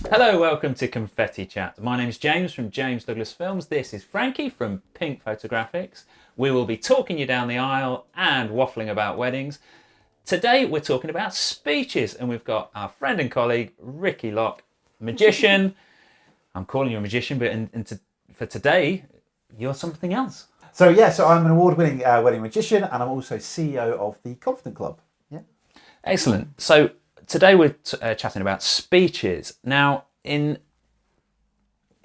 Hello, welcome to Confetti Chat. My name is James from James Douglas Films. This is Frankie from Pink Photographics. We will be talking you down the aisle and waffling about weddings. Today we're talking about speeches, and we've got our friend and colleague Ricky Locke, magician. I'm calling you a magician, but for today, you're something else. So I'm an award-winning wedding magician, and I'm also CEO of the Confident Club. Yeah. Excellent. So today we're chatting about speeches. Now, in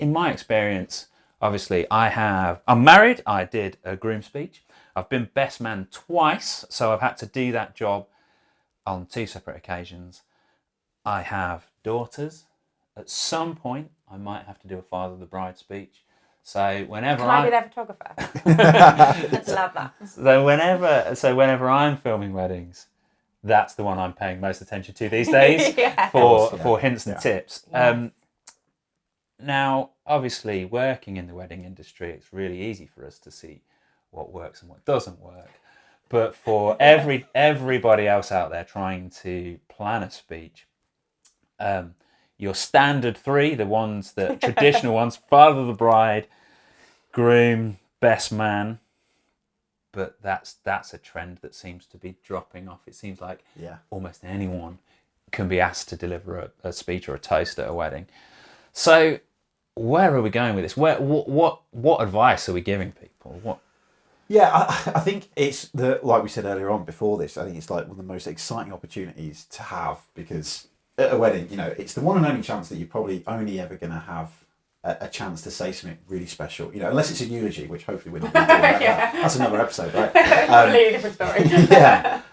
my experience, obviously, I'm married. I did a groom speech. I've been best man twice, so I've had to do that job on two separate occasions. I have daughters. At some point, I might have to do a father of the bride speech. So whenever Can I be their photographer? I'd love that. So whenever I'm filming weddings, that's the one I'm paying most attention to these days for hints and tips. Yes. Now, obviously, working in the wedding industry, it's really easy for us to see what works and what doesn't work. But for everybody else out there trying to plan a speech, your standard three, the ones that traditional ones, father of the bride, groom, best man. But that's a trend that seems to be dropping off. It seems like almost anyone can be asked to deliver a speech or a toast at a wedding. So where are we going with this? What advice are we giving people? I think it's like we said earlier on before this, I think it's like one of the most exciting opportunities to have, because at a wedding, it's the one and only chance that you're probably only ever going to have a chance to say something really special, unless it's a eulogy, which hopefully we're not going to do. That's another episode, right? Completely different story.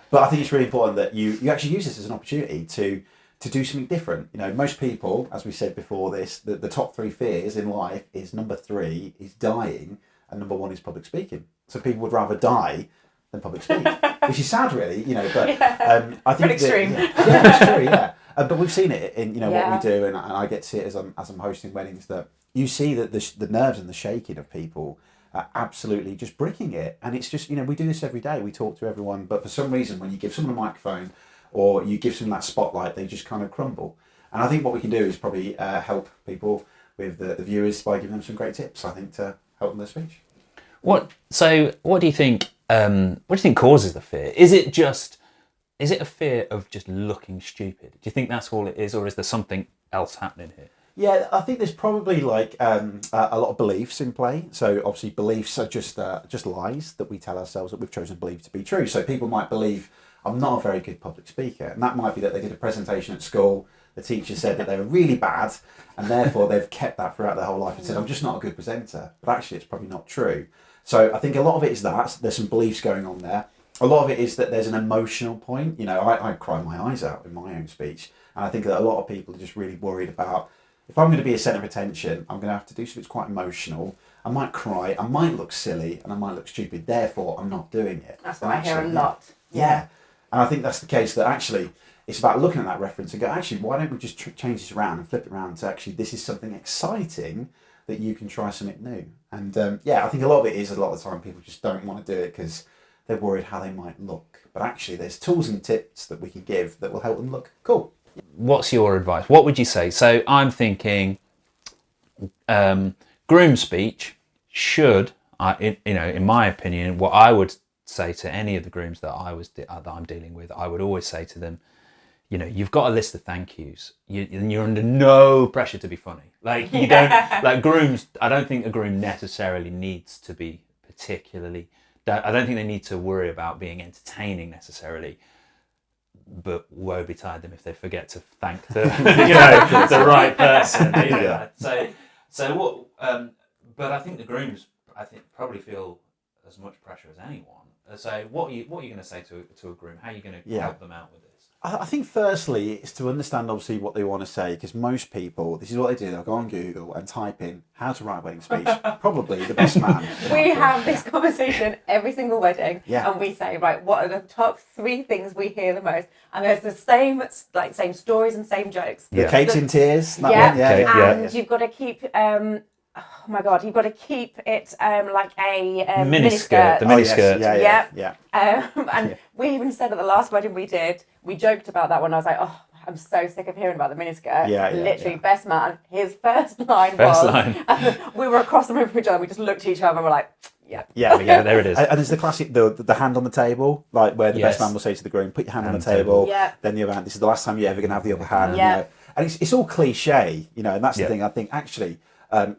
But I think it's really important that you actually use this as an opportunity to do something different. Most people, as we said before this, the top three fears in life is number 3 is dying, and number 1 is public speaking. So people would rather die than public speak, which is sad, really. But I think extreme. It's true. Yeah. But we've seen it in what we do, and I get to see it as I'm hosting weddings, that you see that the nerves and the shaking of people are absolutely just bricking it. And it's just, we do this every day. We talk to everyone, but for some reason, when you give someone a microphone or you give someone that spotlight, they just kind of crumble. And I think what we can do is probably help people with the viewers by giving them some great tips, I think, to help them their speech. What do you think? What do you think causes the fear? Is it a fear of just looking stupid? Do you think that's all it is, or is there something else happening here? Yeah, I think there's probably a lot of beliefs in play. So obviously beliefs are just lies that we tell ourselves that we've chosen to believe to be true. So people might believe I'm not a very good public speaker, and that might be that they did a presentation at school. The teacher said that they were really bad, and therefore they've kept that throughout their whole life and said I'm just not a good presenter. But actually, it's probably not true. So I think a lot of it is that there's some beliefs going on there. A lot of it is that there's an emotional point. I cry my eyes out in my own speech, and I think that a lot of people are just really worried about, if I'm going to be a centre of attention, I'm going to have to do something that's quite emotional. I might cry, I might look silly, and I might look stupid. Therefore, I'm not doing it. That's what I hear a lot. Yeah. And I think that's the case, that actually it's about looking at that reference and go, actually, why don't we just change this around and flip it around to actually this is something exciting that you can try something new. And I think a lot of it is, a lot of the time people just don't want to do it because they're worried how they might look. But actually there's tools and tips that we can give that will help them look cool. What's your advice? What would you say? So I'm thinking groom speech should, in my opinion, what I would say to any of the grooms that I'm dealing with, I would always say to them, you've got a list of thank yous. You're under no pressure to be funny. Like you don't like grooms. I don't think a groom necessarily needs to be particularly. I don't think they need to worry about being entertaining necessarily. But woe betide them if they forget to thank the the right person. So what? But I think the grooms, probably feel as much pressure as anyone. So what are you going to say to a groom? How are you going to help them out with this? I think firstly it's to understand obviously what they want to say, because most people, this is what they do, they'll go on Google and type in how to write a wedding speech, probably the best man. We have this conversation every single wedding, and we say, right, what are the top 3 things we hear the most? And there's the same stories and same jokes. The cakes in tears. You've got to keep oh my god, you've got to keep it like a miniskirt. The miniskirt. Yeah. And we even said at the last wedding we did, we joked about that when I was like, oh, I'm so sick of hearing about the miniskirt. Yeah, Literally, best man, his first line was, we were across the room from each other, we just looked at each other and we're like, yeah, there it is. And there's the classic, the hand on the table, like where the best man will say to the groom, put your hand on the table. Yeah. Then the other hand, this is the last time you're ever going to have the upper hand. Yeah. You know? And it's all cliche, you know, and that's the thing. I think actually,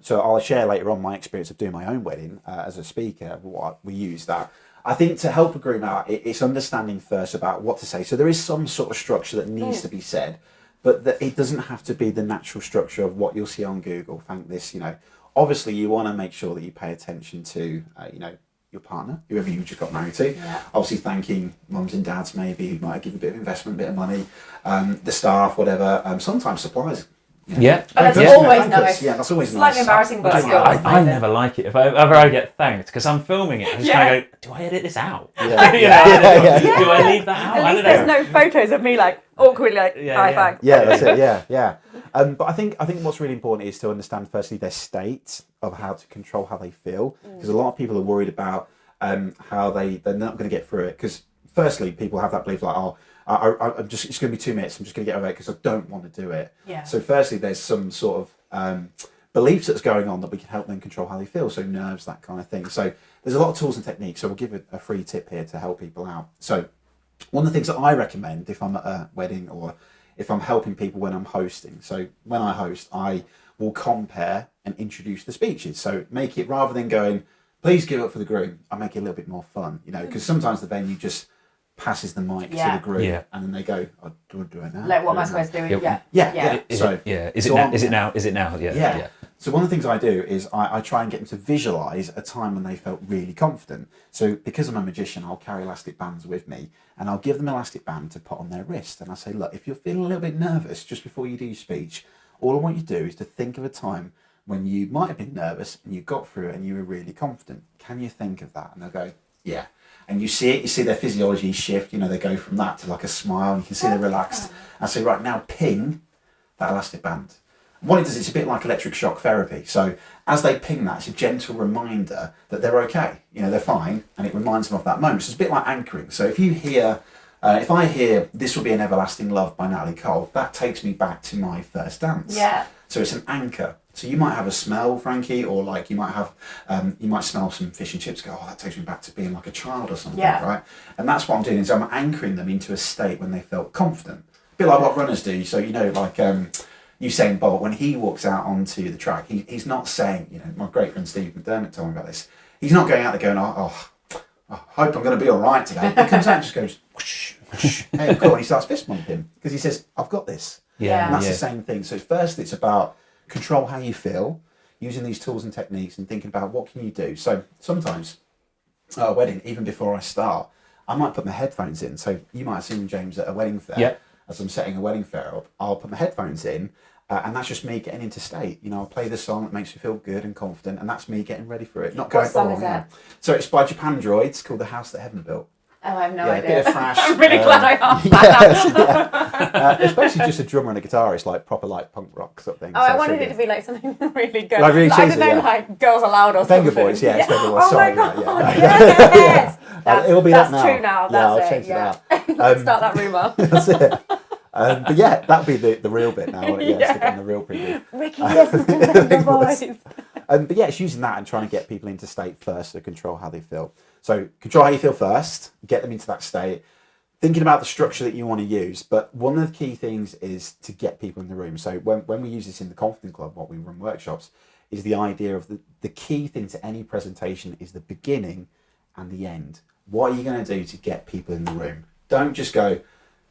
so I'll share later on my experience of doing my own wedding as a speaker. What we use that. I think to help a groom out, it's understanding first about what to say. So there is some sort of structure that needs to be said, but it doesn't have to be the natural structure of what you'll see on Google. Thank this, you know. Obviously, you want to make sure that you pay attention to, you know, your partner, whoever you just got married to. Yeah. Obviously, thanking mums and dads maybe who might give a bit of investment, a bit of money, the staff, whatever. Sometimes suppliers. Yeah. And that's Yeah. always nice. Yeah, that's always Slightly nice. embarrassing, but still. I never like it. If I get thanked, because I'm filming it, I'm just kind of go, do I edit this out? Yeah. Do I leave that out? At I least don't know. there's no photos of me like awkwardly like, hi, thanks. Yeah, that's it. Yeah. But I think what's really important is to understand firstly their state of how to control how they feel, because a lot of people are worried about how they're not going to get through it. Because firstly, people have that belief like, oh, I'm just, it's going to be 2 minutes. I'm just going to get over it because I don't want to do it. Yeah. So firstly, there's some sort of beliefs that's going on that we can help them control how they feel. So nerves, that kind of thing. So there's a lot of tools and techniques. So we'll give a free tip here to help people out. So one of the things that I recommend if I'm at a wedding or if I'm helping people when I'm hosting. So when I host, I will compare and introduce the speeches. So make it, rather than going, please give up for the groom, I make it a little bit more fun, you know, because sometimes the venue just passes the mic to the groom and then they go, oh, do it now? Like, what am I supposed to do? Is it now? Yeah. So one of the things I do is I try and get them to visualise a time when they felt really confident. So because I'm a magician, I'll carry elastic bands with me and I'll give them an elastic band to put on their wrist. And I say, look, if you're feeling a little bit nervous just before you do your speech, all I want you to do is to think of a time when you might have been nervous and you got through it and you were really confident. Can you think of that? And they'll go, yeah. And you see it, you see their physiology shift, you know, they go from that to like a smile and you can see they're relaxed. I say, right, now ping that elastic band. What it does, it's a bit like electric shock therapy. So as they ping that, it's a gentle reminder that they're okay, you know, they're fine, and it reminds them of that moment. So it's a bit like anchoring. So if you hear, if I hear "This Will Be an Everlasting Love" by Natalie Cole, that takes me back to my first dance. Yeah. So it's an anchor. So you might have a smell, Frankie, or like you might have, you might smell some fish and chips. Go, oh, that takes me back to being like a child or something, right? And that's what I'm doing is I'm anchoring them into a state when they felt confident. A bit like what runners do. So you know, like Usain Bolt, when he walks out onto the track, he's not saying, you know, my great friend Steve McDermott told me about this. He's not going out there going, I hope I'm going to be all right today. He comes out and just goes, whoosh, whoosh, hey, cool, and he starts fist bumping because he says, I've got this. Yeah. And that's the same thing. So first it's about control how you feel, using these tools and techniques and thinking about what can you do. So sometimes at a wedding, even before I start, I might put my headphones in. So you might have seen James at a wedding fair. Yeah. As I'm setting a wedding fair up, I'll put my headphones in and that's just me getting into state. You know, I'll play the song that makes me feel good and confident and that's me getting ready for it. Not going, what song is that? So it's by Japan Droids called The House That Heaven Built. Oh, I have no A idea. bit of thrash. I'm really glad I asked that. It's basically just a drummer and a guitarist, like proper like punk rock sort of thing. Oh, I wanted it to be like something really good. Like really I cheesy, don't know, like Girls Aloud or Venga something. Boys, it's Venga Boys. Oh Sorry, my god, yeah. yes! It'll be that's that now. true now. Yeah, I'll That's change it. it Yeah. out. Let's start that rumour. That's it. But yeah, that'd be the real bit now. Stick on the real preview. Ricky, listen to Venga Boys. But yeah, it's using that and trying to get people into state first to control how they feel. So control how you feel first, get them into that state. Thinking about the structure that you want to use, but one of the key things is to get people in the room. So when we use this in the Confident Club, what we run workshops, is the idea of the key thing to any presentation is the beginning and the end. What are you going to do to get people in the room? Don't just go,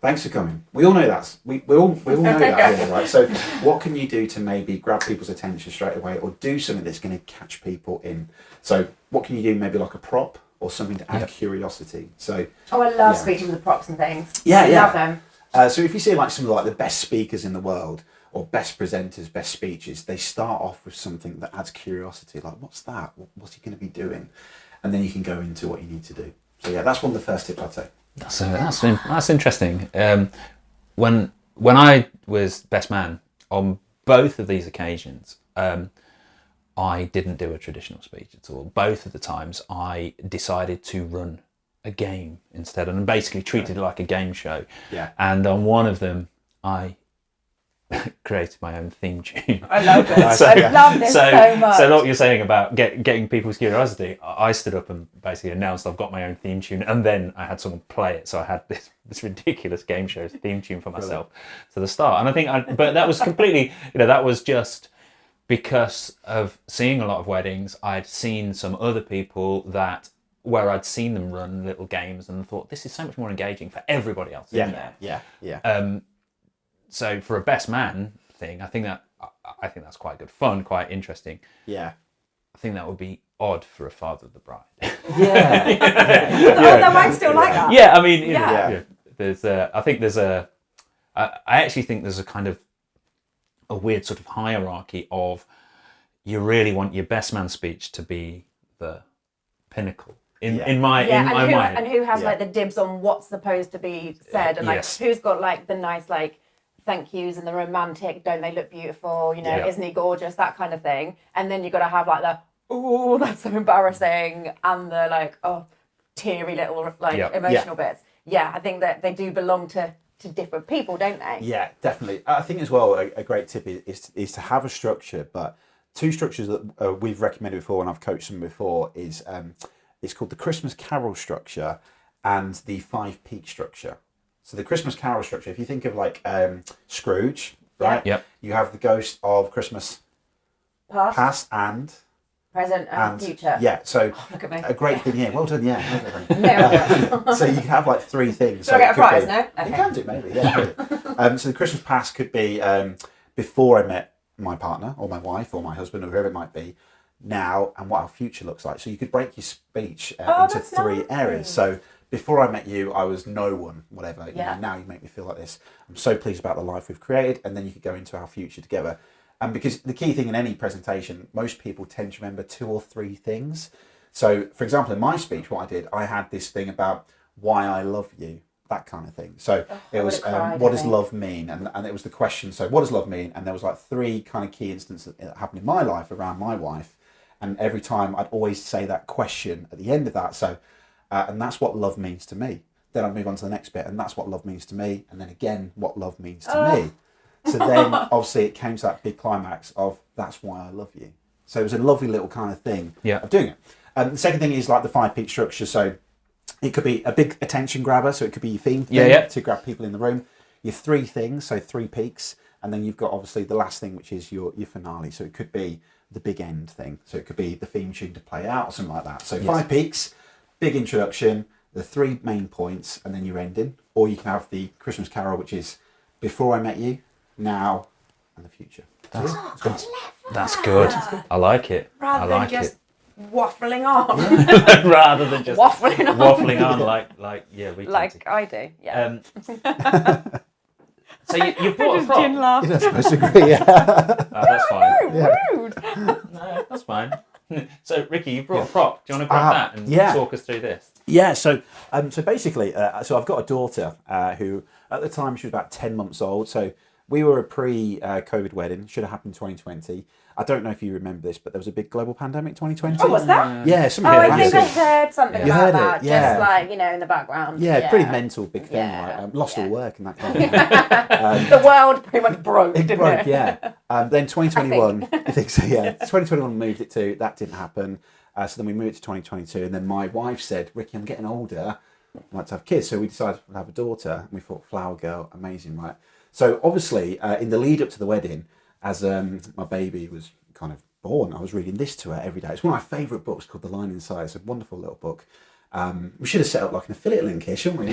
thanks for coming. We all know that. We all know that here, right? So what can you do to maybe grab people's attention straight away or do something that's going to catch people in? So what can you do, maybe like a prop? Or something to add curiosity. So, I love speeches with props and things. Yeah. Love them. So if you see like some of like the best speakers in the world or best presenters, best speeches, they start off with something that adds curiosity. Like, what's that? What's he going to be doing? And then you can go into what you need to do. So yeah, that's one of the first tips I'd say. That's interesting. When I was best man on both of these occasions, I didn't do a traditional speech at all. Both of the times I decided to run a game instead and basically treated it like a game show. Yeah. And on one of them, I created my own theme tune. I love it. I love this so much. So what you're saying about getting people's curiosity, I stood up and basically announced I've got my own theme tune, and then I had someone play it. So I had this ridiculous game show theme tune for myself to the start. And I think, but that was completely, that was just because of seeing a lot of weddings. I'd seen some other people where I'd seen them run little games and thought, this is so much more engaging for everybody else in there. Yeah. So for a best man thing, I think that's quite good fun, quite interesting. Yeah. I think that would be odd for a father of the bride. Yeah. They might still like that. Yeah, I mean, I actually think there's a kind of a weird sort of hierarchy of, you really want your best man speech to be the pinnacle. In my head. And who has like the dibs on what's supposed to be said, and like who's got like the nice like thank yous and the romantic, don't they look beautiful, isn't he gorgeous, that kind of thing. And then you've got to have like the, oh, that's so embarrassing, and the like, oh, teary little like emotional bits. Yeah, I think that they do belong to different people, don't they? Yeah, definitely. I think as well, a great tip is to have a structure, but two structures that we've recommended before and I've coached them before is it's called the Christmas Carol structure and the 5 peak structure. So the Christmas Carol structure, if you think of like Scrooge, right? Yep. You have the ghost of Christmas past and present and future. Yeah, so look at me. A great thing here. Well done, yeah. So you can have like 3 things. Should I get a prize now? Okay. You can do, maybe, yeah. So the Christmas past could be before I met my partner or my wife or my husband or whoever it might be, now, and what our future looks like. So you could break your speech into 3 areas. So before I met you, I was no one, whatever. Now you make me feel like this. I'm so pleased about the life we've created. And then you could go into our future together. And because the key thing in any presentation, most people tend to remember 2 or 3 things. So, for example, in my speech, what I did, I had this thing about why I love you, that kind of thing. So it was, what does love mean? And it was the question, so what does love mean? And there was like 3 kind of key instances that happened in my life around my wife. And every time I'd always say that question at the end of that. So, and that's what love means to me. Then I'd move on to the next bit, and that's what love means to me. And then again, what love means to me. So then obviously it came to that big climax of that's why I love you. So it was a lovely little kind of thing of doing it. The second thing is like the 5 peak structure. So it could be a big attention grabber. So it could be your theme thing to grab people in the room. Your 3 things, so 3 peaks. And then you've got obviously the last thing, which is your finale. So it could be the big end thing. So it could be the theme tune to play out or something like that. So 5 peaks, big introduction, the 3 main points, and then your ending. Or you can have the Christmas Carol, which is before I met you, now, and the future. That's good. I like it. Rather than just waffling on. Rather than just waffling on like we like I do. Yeah. So you've brought a prop. Gin laugh. You're not supposed to agree, That's fine. Rude. No, that's fine. So Ricky, you brought a prop. Do you want to grab that and talk us through this? Yeah, so basically, so I've got a daughter who, at the time, she was about 10 months old. So we were a pre-COVID wedding. Should have happened in 2020. I don't know if you remember this, but there was a big global pandemic 2020. Oh, what's that? Yeah, something I think I heard something You about heard that. it, yeah. Just like, in the background. Yeah, pretty mental, big thing. Yeah. Like, lost all work and that kind of thing. The world pretty much broke, didn't it? Yeah. Then 2021, I think so, yeah. 2021 moved it to, that didn't happen. So then we moved to 2022, and then my wife said, Ricky, I'm getting older, I'd like to have kids. So we decided to have a daughter, and we thought, flower girl, amazing, right? So obviously, in the lead up to the wedding, as my baby was kind of born, I was reading this to her every day. It's one of my favourite books called The Line Inside. It's a wonderful little book. We should have set up like an affiliate link here, shouldn't we?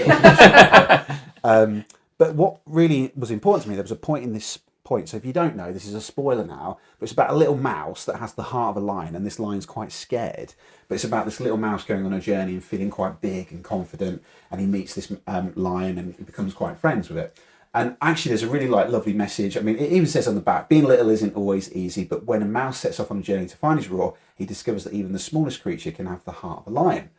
But what really was important to me, there was a point in this point. So if you don't know, this is a spoiler now, but it's about a little mouse that has the heart of a lion, and this lion's quite scared. But it's about this little mouse going on a journey and feeling quite big and confident, and he meets this lion and he becomes quite friends with it. And actually, there's a really lovely message. I mean, it even says on the back, being little isn't always easy, but when a mouse sets off on a journey to find his roar, he discovers that even the smallest creature can have the heart of a lion.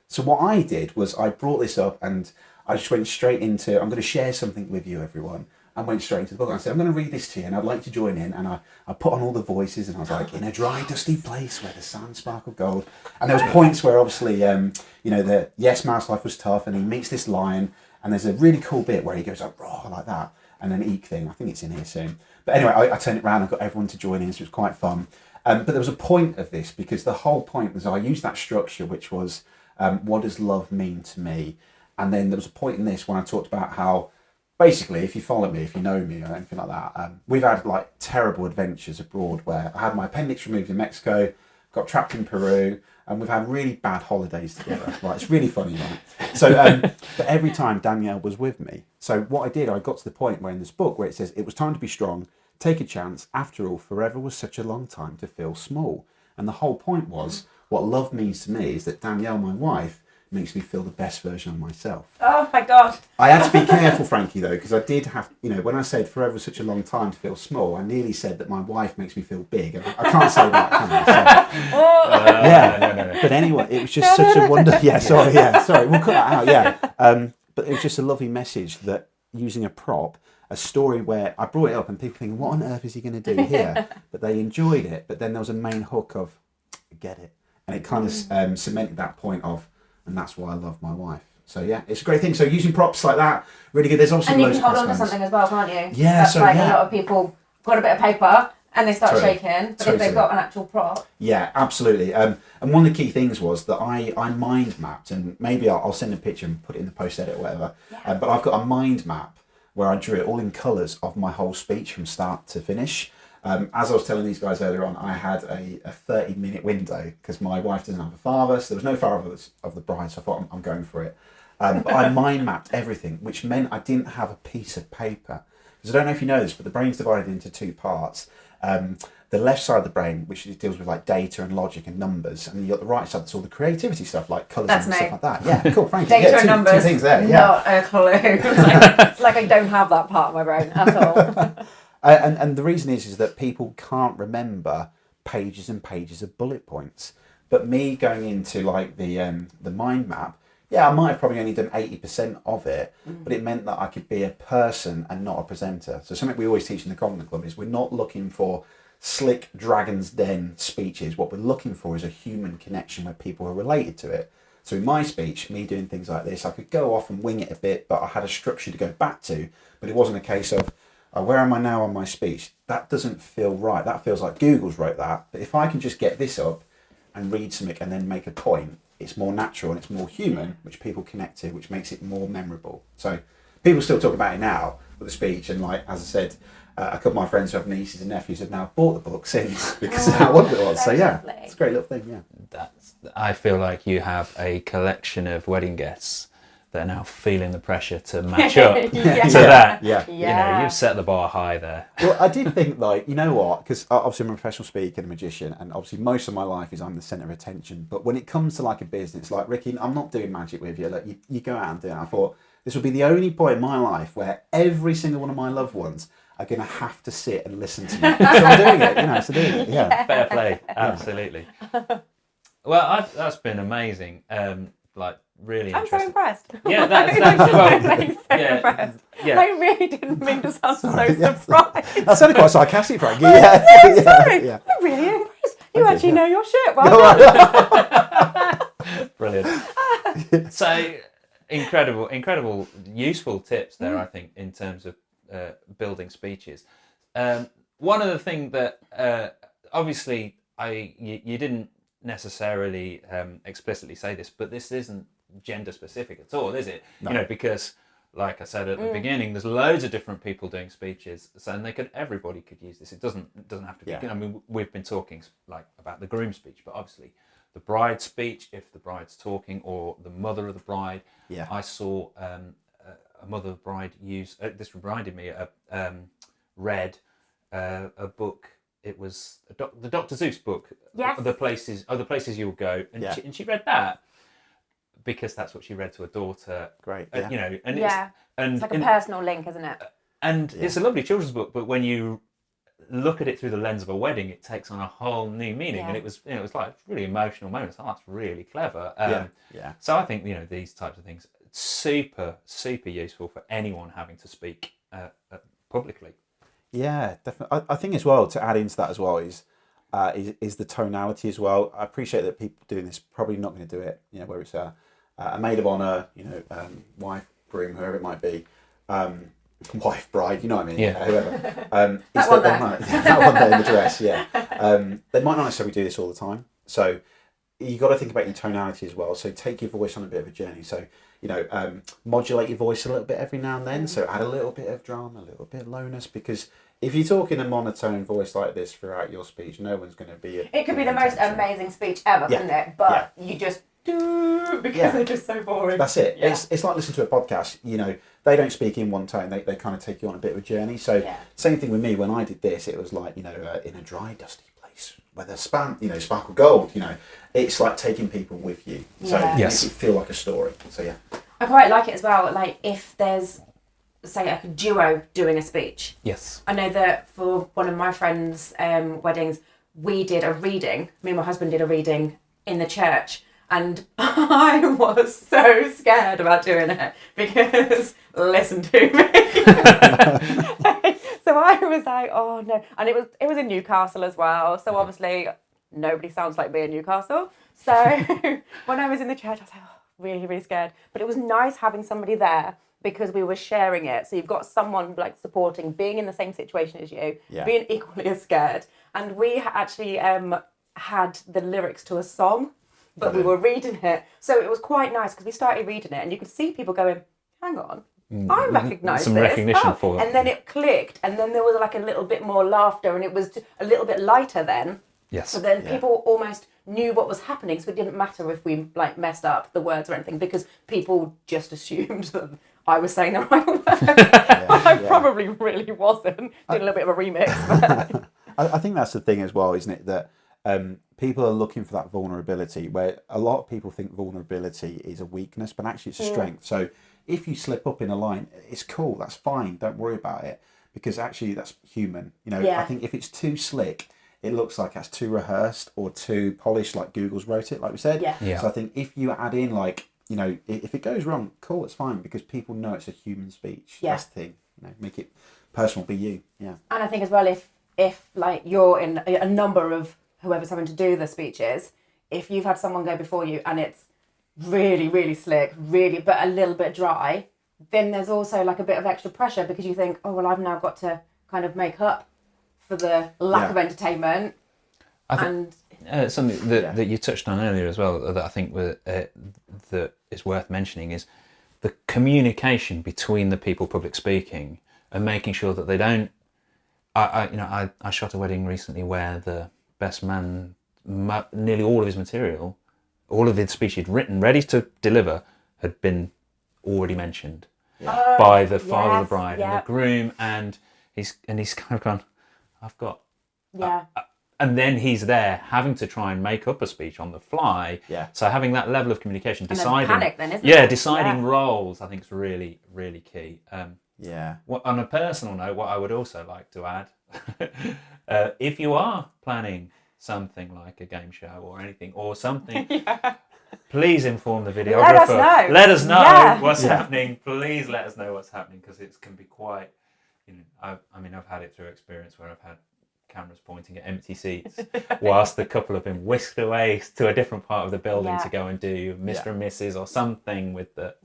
So what I did was I brought this up and I just went straight into, I'm going to share something with you, everyone. I went straight into the book and I said, I'm going to read this to you and I'd like to join in. And I put on all the voices and I was like, in a dry, dusty place where the sand sparkled gold. And there was points where obviously, yes, mouse life was tough and he meets this lion. And there's a really cool bit where he goes like, roar, like that. and an eek thing. I think it's in here soon. But anyway, I turned it around and got everyone to join in, so it was quite fun. But there was a point of this, because the whole point was I used that structure, which was, what does love mean to me? And then there was a point in this when I talked about how, basically, if you follow me, if you know me or anything like that, we've had like terrible adventures abroad where I had my appendix removed in Mexico, got trapped in Peru, and we've had really bad holidays together. Right, it's really funny, right? So, but every time Danielle was with me. So what I did, I got to the point where in this book where it says, it was time to be strong, take a chance. After all, forever was such a long time to feel small. And the whole point was, what love means to me is that Danielle, my wife, makes me feel the best version of myself. Oh my God. I had to be careful, Frankie, though, because I did have, when I said forever was such a long time to feel small, I nearly said that my wife makes me feel big. And I can't say that, can I? So, yeah. No. But anyway, it was just such a wonder. Yeah, sorry. We'll cut that out, yeah. But it was just a lovely message that using a prop, a story where I brought it up and people thinking, what on earth is he going to do here? But they enjoyed it. But then there was a main hook of, get it. And it kind of cemented that point of, and that's why I love my wife. So yeah, it's a great thing. So using props like that, really good. There's obviously and you loads can hold of on to something as well, can't you? Yeah, that's so like yeah. a lot of people got a bit of paper and they start shaking, but if they've got an actual prop. Yeah, absolutely. And one of the key things was that I mind mapped, and maybe I'll send a picture and put it in the post edit or whatever. Yeah. But I've got a mind map where I drew it all in colours of my whole speech from start to finish. As I was telling these guys earlier on, I had a 30-minute window because my wife doesn't have a father, so there was no father of the bride, so I thought I'm going for it. But I mind mapped everything, which meant I didn't have a piece of paper. Because I don't know if you know this, but the brain's divided into two parts. The left side of the brain, which deals with like data and logic and numbers, and then you got the right side that's all the creativity stuff, like colours and stuff like that. Yeah, cool, Frankie. Data and two numbers, things there. Yeah. Not a clue. It's like I don't have that part of my brain at all. And the reason is that people can't remember pages and pages of bullet points. But me going into like the mind map, yeah, I might have probably only done 80% of it, but it meant that I could be a person and not a presenter. So something we always teach in the Cognitive Club is we're not looking for slick Dragon's Den speeches. What we're looking for is a human connection where people are related to it. So in my speech, me doing things like this, I could go off and wing it a bit, but I had a structure to go back to. But it wasn't a case of, where am I now on my speech? That doesn't feel right. That feels like Google's wrote that. But if I can just get this up and read something and then make a point, it's more natural and it's more human, which people connect to, which makes it more memorable. So people still talk about it now with the speech. And like, as I said, a couple of my friends who have nieces and nephews have now bought the book since because of how wonderful it was. So yeah, lovely. It's a great little thing, yeah. I feel like you have a collection of wedding guests that are now feeling the pressure to match up to that. Yeah. You know, you've set the bar high there. Well, I did think, like, you know what? Because obviously I'm a professional speaker and a magician, and obviously most of my life is I'm the centre of attention. But when it comes to like a business, like Ricky, I'm not doing magic with you. Like you go out and do it. I thought this would be the only point in my life where every single one of my loved ones are going to have to sit and listen to me. So I'm doing it. You know, so doing it. Yeah. Fair play. Absolutely. Well, that's been amazing. Like. Really I'm so impressed. Yeah, that's well, impressed. Yeah. I really didn't mean to sound so surprised. That sounded quite sarcastic, Frankie. Sorry. Yeah. I'm really impressed. You actually know your shit. Well done. Brilliant. So incredible, useful tips there. I think in terms of building speeches. One of the things that obviously you didn't necessarily explicitly say this, but this isn't gender specific at all, is it? No. You know, because like I said at the beginning, there's loads of different people doing speeches, so everybody could use this. It doesn't have to be. I mean, we've been talking like about the groom speech, but obviously the bride's speech, if the bride's talking, or the mother of the bride. Yeah. I saw a mother of the bride use. This reminded me of read a book. It was the Dr. Seuss book. Yes. Oh, The places you'll go, and she read that. Because that's what she read to her daughter. Great. You know, and it's like a personal link, isn't it? And it's a lovely children's book, but when you look at it through the lens of a wedding, it takes on a whole new meaning. And it was like really emotional moments. Oh, that's really clever. So I think these types of things super useful for anyone having to speak publicly. Yeah, definitely. I think as well, to add into that as well is the tonality as well. I appreciate that people doing this probably not going to do it. Where it's a maid of honour, wife, groom, whoever it might be. wife, bride, you know what I mean? Yeah. Whoever. That is one that there. that one there in the dress, yeah. They might not necessarily do this all the time. So you got to think about your tonality as well. So take your voice on a bit of a journey. So, modulate your voice a little bit every now and then. So add a little bit of drama, a little bit of lowness, because if you talk in a monotone voice like this throughout your speech, no one's going to be... It could be the most amazing speech ever, couldn't it? But you just do, because they're just so boring. That's it. Yeah. It's like listening to a podcast. They don't speak in one tone. They kind of take you on a bit of a journey. So same thing with me. When I did this, it was like, in a dry, dusty place where the sparkle gold, it's like taking people with you. So it makes it feel like a story. So yeah. I quite like it as well. Like if there's, say, like a duo doing a speech. Yes. I know that for one of my friends' weddings, we did a reading. Me and my husband did a reading in the church. And I was so scared about doing it because, listen to me. So I was like, oh no. And it was in Newcastle as well. So obviously nobody sounds like me in Newcastle. So when I was in the church, I was like, oh, really, really scared. But it was nice having somebody there because we were sharing it. So you've got someone like supporting, being in the same situation as you, being equally as scared. And we actually had the lyrics to a song. But we were reading it. So it was quite nice because we started reading it and you could see people going, hang on, I recognise some this. recognition for it. And then it clicked and then there was like a little bit more laughter and it was a little bit lighter then. Yes. So then people almost knew what was happening. So it didn't matter if we like messed up the words or anything because people just assumed that I was saying the right word. I probably really wasn't. Did a little bit of a remix. But... I think that's the thing as well, isn't it? That people are looking for that vulnerability, where a lot of people think vulnerability is a weakness, but actually it's a strength. So if you slip up in a line, it's cool, that's fine, don't worry about it, because actually that's human. I think if it's too slick, it looks like that's too rehearsed or too polished, like Google's wrote it, like we said. So I think if you add in if it goes wrong, cool, it's fine, because people know it's a human speech. That's the thing. Make it personal, be you. Yeah. And I think as well, if like you're in a number of whoever's having to do the speeches, if you've had someone go before you and it's really, really slick, but a little bit dry, then there's also like a bit of extra pressure because you think, oh, well, I've now got to kind of make up for the lack of entertainment. I think something that you touched on earlier as well that I think that is worth mentioning is the communication between the people public speaking and making sure that they don't... I shot a wedding recently where the best man, nearly all of his material, all of his speech he'd written, ready to deliver, had been already mentioned by the father of the bride and the groom, and he's kind of gone, I've got... and then he's there having to try and make up a speech on the fly. So having that level of communication, deciding... panic then, isn't it? Deciding roles, I think is really, really key. On a personal note, what I would also like to add, if you are planning something like a game show or anything or something, please inform the videographer. Let us know what's happening. Please let us know what's happening, because it can be quite... I've had it through experience where I've had cameras pointing at empty seats whilst the couple have been whisked away to a different part of the building to go and do Mr. and Mrs. or something with the...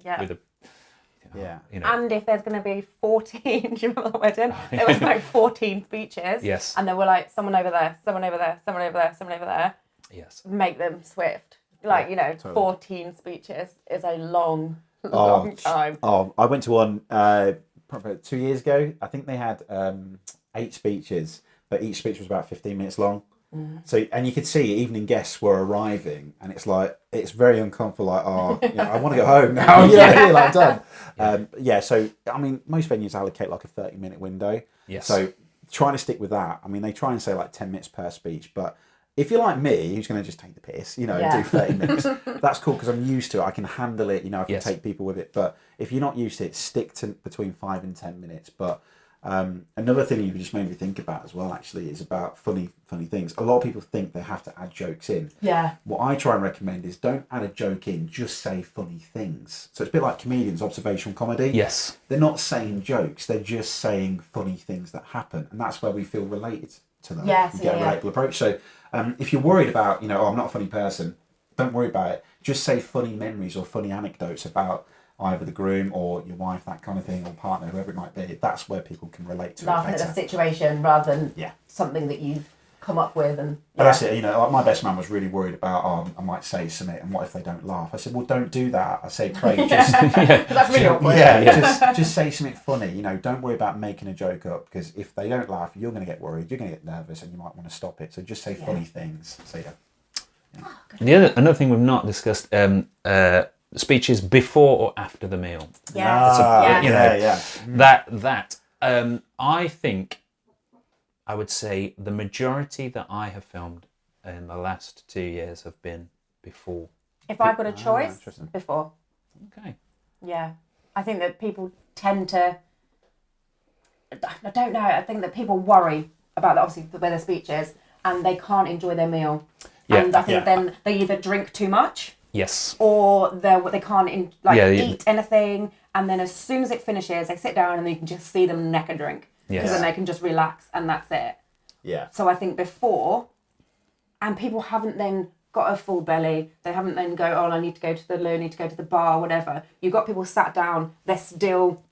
And if there's going to be 14, do you remember the wedding? There was like 14 speeches. Yes. And there were like someone over there, someone over there, someone over there, someone over there. Yes. Make them swift. 14 speeches is a long time. I went to one probably 2 years ago. I think they had 8 speeches, but each speech was about 15 minutes long. So, and you could see evening guests were arriving, and it's very uncomfortable. Like, I want to go home now. I'm done. So most venues allocate like a 30-minute window. Yes. So trying to stick with that. They try and say like 10 minutes per speech, but if you're like me, who's going to just take the piss, and do 30 minutes, that's cool because I'm used to it. I can handle it. I can take people with it. But if you're not used to it, stick to between 5 and 10 minutes. But another thing you just made me think about as well, actually, is about funny things. A lot of people think they have to add jokes in. What I try and recommend is don't add a joke in, just say funny things. So it's a bit like comedians, observational comedy. Yes. They're not saying jokes, they're just saying funny things that happen. And that's where we feel related to them. Yes, get a relatable approach. So if you're worried about, I'm not a funny person, don't worry about it. Just say funny memories or funny anecdotes about either the groom or your wife, that kind of thing, or partner, whoever it might be. That's where people can relate to laughing it at better. the situation rather than Yeah. something that you've come up with. And But that's it, like my best man was really worried about, I might say something, and what if they don't laugh? I said, well, don't do that. I say, Craig, just... That's really awkward. Just say something funny, don't worry about making a joke up, because if they don't laugh, you're going to get worried, you're going to get nervous, and you might want to stop it. So just say funny things. So Another thing we've not discussed, speeches before or after the meal. I think, I would say the majority that I have filmed in the last 2 years have been before. If I've got a choice, before. Okay. Yeah. I think that people tend to, I don't know, I think that people worry about, obviously, where their speech is, and they can't enjoy their meal. Yeah. And I think then they either drink too much. Yes. Or they can't eat anything, and then as soon as it finishes, they sit down and you can just see them neck and drink. Because then they can just relax and that's it. Yeah. So I think before, and people haven't then got a full belly, they haven't then go, I need to go to the loo, I need to go to the bar, whatever. You've got people sat down, they're still,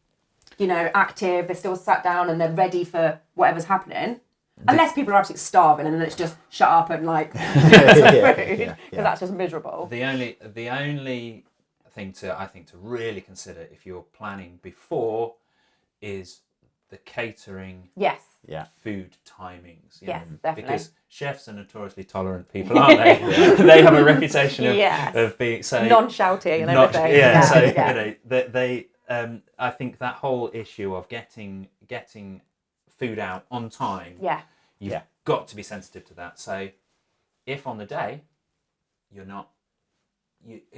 active, they're still sat down and they're ready for whatever's happening. Unless people are absolutely starving and then it's just shut up and food, because that's just miserable. The only thing I think to really consider if you're planning before is the catering. Yes. Yeah. Food timings. Yes, definitely. Because chefs are notoriously tolerant people, aren't they? They have a reputation of being so non-shouty and everything. They I think that whole issue of getting food out on time. Yeah. You've got to be sensitive to that. So, if on the day you're not, the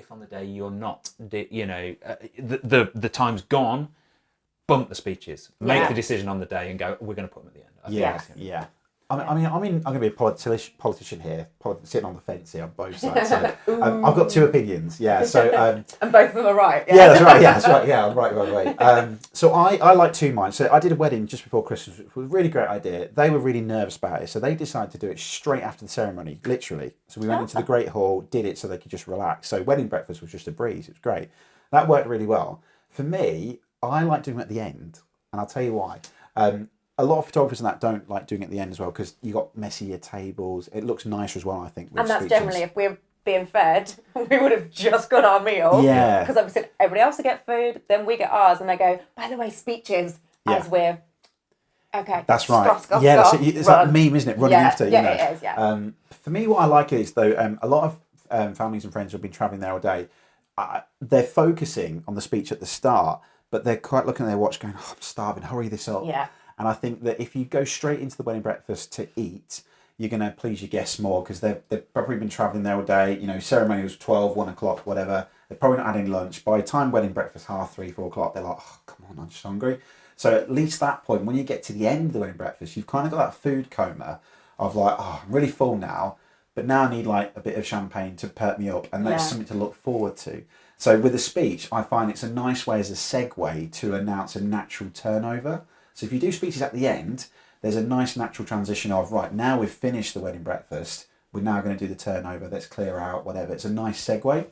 time's gone, bump the speeches. Make the decision on the day and go, we're going to put them at the end. Yeah. I'm going to be a politician here, sitting on the fence here on both sides. So, I've got two opinions. Yeah. So and both of them are right. Yeah, that's right. Yeah, that's right. Yeah, I'm right. So I like two minds. So I did a wedding just before Christmas, which was a really great idea. They were really nervous about it, so they decided to do it straight after the ceremony, literally. So we went into the Great Hall, did it so they could just relax. So wedding breakfast was just a breeze. It was great. That worked really well. For me, I like doing it at the end, and I'll tell you why. A lot of photographers and that don't like doing it at the end as well because you got messier tables. It looks nicer as well, I think. With and that's speeches. generally, if we're being fed, we would have just got our meal. Yeah. Because obviously everybody else will get food, then we get ours, and they go, by the way, speeches as we're... Okay. That's right. Scoff, it's that meme, isn't it? Running after. Yeah, it is, yeah. For me, what I like is, though, a lot of families and friends who have been travelling there all day, they're focusing on the speech at the start, but they're quite looking at their watch going, I'm starving, hurry this up. Yeah. And I think that if you go straight into the wedding breakfast to eat, you're going to please your guests more because they've probably been travelling there all day. Ceremony was 12, 1 o'clock, whatever. They're probably not having lunch. By the time wedding breakfast, 3:30, 4 o'clock, they're like, oh, come on, I'm just hungry. So at least that point, when you get to the end of the wedding breakfast, you've kind of got that food coma of like, oh, I'm really full now, but now I need like a bit of champagne to perk me up, and that's something to look forward to. So with a speech, I find it's a nice way as a segue to announce a natural turnover. So if you do speeches at the end, there's a nice natural transition of, right, now we've finished the wedding breakfast, we're now going to do the turnover, let's clear out, whatever. It's a nice segue.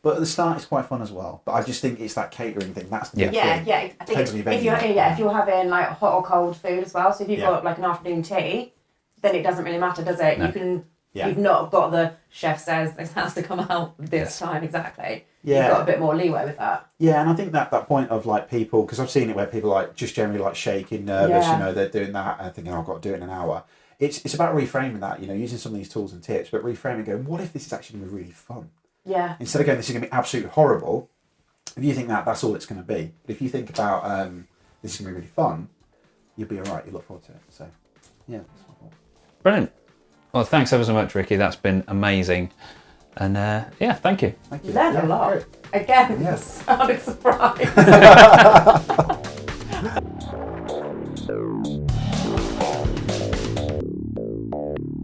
But at the start, it's quite fun as well. But I just think it's that catering thing. That's the thing. Yeah. I think if you're having like hot or cold food as well, so if you've got like an afternoon tea, then it doesn't really matter, does it? No. You've not got the chef says this has to come out this time exactly. Yeah. You've got a bit more leeway with that. Yeah, and I think that point of like people, because I've seen it where people like just generally like shaking, nervous, they're doing that and thinking, I've got to do it in an hour. It's about reframing that, using some of these tools and tips, but reframing, going, what if this is actually going to be really fun? Yeah. Instead of going, this is going to be absolutely horrible, if you think that's all it's going to be. But if you think about this is going to be really fun, you'll be all right. You look forward to it. So, yeah. That's my thought. Brilliant. Well, thanks ever so much, Ricky. That's been amazing. And thank you. Thank you. Learned a lot. Great. Again, sounded surprised.